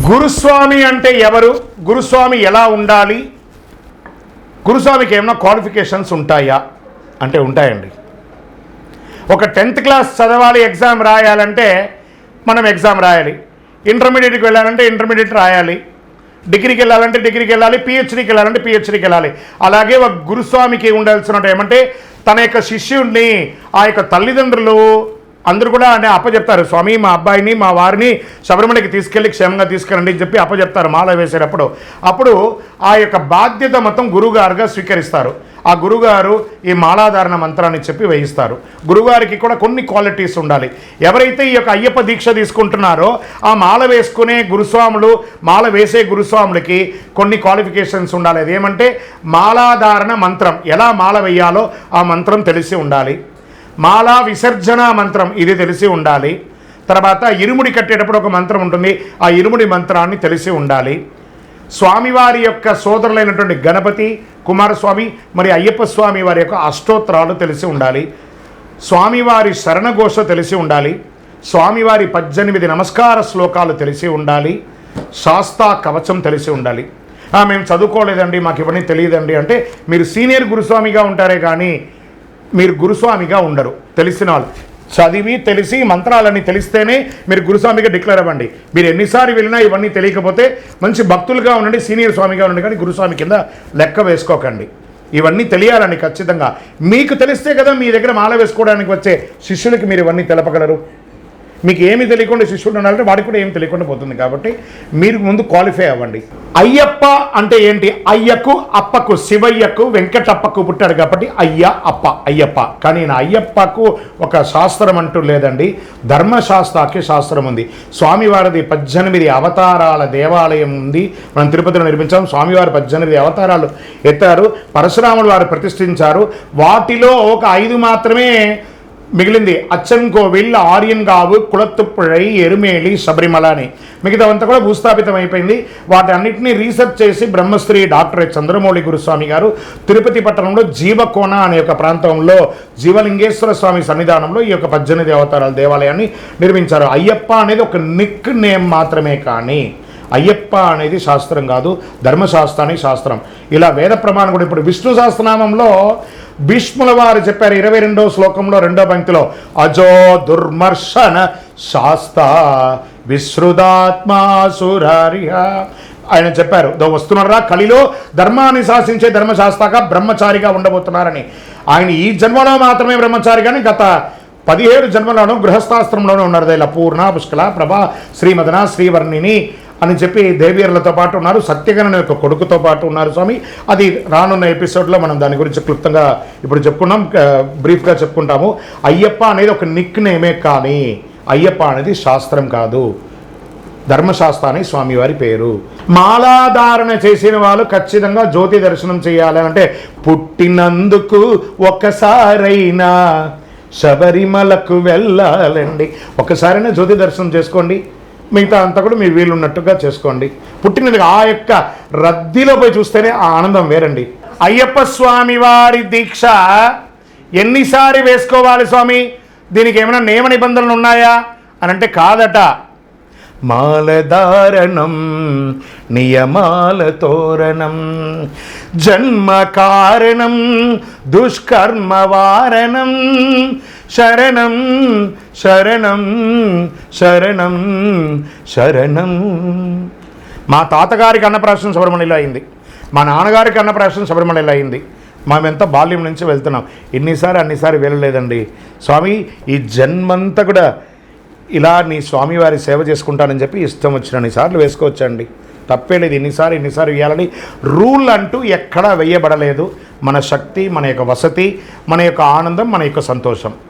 గురుస్వామి అంటే ఎవరు, గురుస్వామి ఎలా ఉండాలి, గురుస్వామికి ఏమైనా క్వాలిఫికేషన్స్ ఉంటాయా అంటే ఉంటాయండి. ఒక 10th క్లాస్ చదవాలి, ఎగ్జామ్ రాయాలంటే మనం ఎగ్జామ్ రాయాలి. ఇంటర్మీడియట్కి వెళ్ళాలంటే ఇంటర్మీడియట్ రాయాలి. డిగ్రీకి వెళ్ళాలంటే డిగ్రీకి వెళ్ళాలి. పిహెచ్డీకి వెళ్ళాలంటే పిహెచ్డీకి వెళ్ళాలి. అలాగే ఒక గురుస్వామికి ఉండాల్సినట్టు ఏమంటే తన యొక్క శిష్యుడిని ఆ యొక్క తల్లిదండ్రులు అందరూ కూడా అంటే అప్పచెప్తారు. స్వామి మా అబ్బాయిని మా వారిని శబరిమలకి తీసుకెళ్ళి క్షేమంగా తీసుకెళ్ళండి అని చెప్పి అప్పచెప్తారు మాల వేసేటప్పుడు. అప్పుడు ఆ యొక్క బాధ్యత మొత్తం గురువుగారుగా స్వీకరిస్తారు. ఆ గురువుగారు ఈ మాలాధారణ మంత్రాన్ని చెప్పి వేయిస్తారు. గురువుగారికి కూడా కొన్ని క్వాలిటీస్ ఉండాలి. ఎవరైతే ఈ యొక్క అయ్యప్ప దీక్ష తీసుకుంటున్నారో ఆ మాల వేసుకునే గురుస్వాములు, మాల వేసే గురుస్వాములకి కొన్ని క్వాలిఫికేషన్స్ ఉండాలి. అదేమంటే మాలాధారణ మంత్రం, ఎలా మాల వేయాలో ఆ మంత్రం తెలిసి ఉండాలి. మాలా విసర్జన మంత్రం ఇది తెలిసి ఉండాలి. తర్వాత ఇరుముడి కట్టేటప్పుడు ఒక మంత్రం ఉంటుంది, ఆ ఇరుముడి మంత్రాన్ని తెలిసి ఉండాలి. స్వామివారి యొక్క సోదరులైనటువంటి గణపతి, కుమారస్వామి మరి అయ్యప్ప స్వామి వారి యొక్క అష్టోత్తరాలు తెలిసి ఉండాలి. స్వామివారి శరణఘోష తెలిసి ఉండాలి. స్వామివారి 18 నమస్కార శ్లోకాలు తెలిసి ఉండాలి. శాస్తా కవచం తెలిసి ఉండాలి. మేము చదువుకోలేదండి, మాకు ఇవన్నీ తెలియదండి అంటే మీరు సీనియర్ గురుస్వామిగా ఉంటారే కానీ మీరు గురుస్వామిగా ఉండరు. తెలిసిన వాళ్ళు చదివి తెలిసి మంత్రాలన్నీ తెలిస్తేనే మీరు గురుస్వామిగా డిక్లేర్ అవ్వండి. మీరు ఎన్నిసార్లు వెళ్ళినా ఇవన్నీ తెలియకపోతే మంచి భక్తులుగా ఉండండి, సీనియర్ స్వామిగా ఉండండి, కానీ గురుస్వామి కింద లెక్క వేసుకోకండి. ఇవన్నీ తెలియాలండి ఖచ్చితంగా. మీకు తెలిస్తే కదా మీ దగ్గర మాల వేసుకోవడానికి వచ్చే శిష్యులకి మీరు ఇవన్నీ తెలపగలరు. మీకు ఏమి తెలియకుండా శిష్యుడు ఉండాలంటే వాడికి కూడా ఏమి తెలియకుండా పోతుంది. కాబట్టి మీరు ముందు క్వాలిఫై అవ్వండి. అయ్యప్ప అంటే ఏంటి? అయ్యకు అప్పకు, శివయ్యకు వెంకటప్పకు పుట్టాడు కాబట్టి అయ్య అప్ప అయ్యప్ప. కానీ నా అయ్యప్పకు ఒక శాస్త్రం అంటూ లేదండి. ధర్మశాస్త్రాకి శాస్త్రం ఉంది. స్వామివారిది 18 అవతారాల దేవాలయం ఉంది. మనం తిరుపతిలో నిర్మించాం. స్వామివారి 18 అవతారాలు ఎత్తారు. పరశురాములు వారు ప్రతిష్ఠించారు. వాటిలో ఒక 5 మాత్రమే మిగిలింది. అచ్చన్కోవిల్, ఆర్యన్గావు, కుళత్తుపుഴై, ఎరుమేలి, శబరిమల అని. మిగతావంతా కూడా భూస్థాపితం అయిపోయింది. వాటి అన్నింటినీ రీసెర్చ్ చేసి బ్రహ్మశ్రీ డాక్టర్ చంద్రమౌళి గురుస్వామి గారు తిరుపతి పట్టణంలో జీవకోన అనే ఒక ప్రాంతంలో జీవలింగేశ్వర స్వామి సన్నిధానంలో ఈ యొక్క 18 అవతారాల దేవాలయాన్ని నిర్మించారు. అయ్యప్ప అనేది ఒక నిక్ నేమ్ మాత్రమే, కానీ అయ్యప్ప అనేది శాస్త్రం కాదు. ధర్మశాస్త్రానికి శాస్త్రం. ఇలా వేద ప్రమాణం కూడా ఇప్పుడు విష్ణు సహస్రనామంలో భీష్ముల వారు చెప్పారు 22వ శ్లోకంలో 2వ పంక్తిలో అజో దుర్మర్శన శాస్త విశ్రుదాత్మాసురారిహ ఆయన చెప్పారు. వస్తున్నారా కలిలో ధర్మాన్ని శాసించే ధర్మశాస్త్రగా బ్రహ్మచారిగా ఉండబోతున్నారని. ఆయన ఈ జన్మలో మాత్రమే బ్రహ్మచారి, కానీ గత 17 జన్మలోనూ గృహస్థాశ్రమంలోనూ ఉన్నారు. ఇలా పూర్ణ, పుష్కల, ప్రభ, శ్రీమదన, శ్రీవర్ణిని అని చెప్పి దేవీరులతో పాటు ఉన్నారు. సత్యగణ యొక్క కొడుకుతో పాటు ఉన్నారు స్వామి. అది రానున్న ఎపిసోడ్లో మనం దాని గురించి క్లుప్తంగా ఇప్పుడు చెప్పుకున్నాం, బ్రీఫ్గా చెప్పుకుంటాము. అయ్యప్ప అనేది ఒక నిక్ నేమే, కానీ అయ్యప్ప అనేది శాస్త్రం కాదు. ధర్మశాస్త్రాన్ని స్వామివారి పేరు. మాలాధారణ చేసిన వాళ్ళు ఖచ్చితంగా జ్యోతి దర్శనం చేయాలి. అంటే పుట్టినందుకు ఒక్కసారైనా శబరిమలకు వెళ్ళాలండి. ఒక్కసారైనా జ్యోతి దర్శనం చేసుకోండి. మిగతా అంతా కూడా మీరు వీలున్నట్టుగా చేసుకోండి. పుట్టినది ఆ యొక్క రద్దీలో పోయి చూస్తేనే ఆ ఆనందం వేరండి. అయ్యప్ప స్వామి వారి దీక్ష ఎన్నిసారి వేసుకోవాలి స్వామి? దీనికి ఏమైనా నియమ నిబంధనలు ఉన్నాయా అని అంటే కాదట. మాలధారణం నియమాల తోరణం జన్మ కారణం దుష్కర్మ వారణం శరణం శరణం శరణం శరణం. మా తాతగారికి అన్నప్రాశనం శబరిమలలో అయింది. మా నాన్నగారికి అన్నప్రాశనం శబరిమలలో అయింది. మేమెంత బాల్యం నుంచి వెళ్తున్నాం. అన్నిసారి వెళ్ళలేదండి స్వామి. ఈ జన్మంతా కూడా ఇలా నీ స్వామివారి సేవ చేసుకుంటానని చెప్పి ఇష్టం వచ్చినన్ని సార్లు వేసుకోవచ్చండి. తప్పేలేదు. ఇన్నిసార్లు వేయాలని రూల్ అంటూ ఎక్కడా వేయబడలేదు. మన శక్తి, మన యొక్క వసతి, మన యొక్క ఆనందం, మన యొక్క సంతోషం.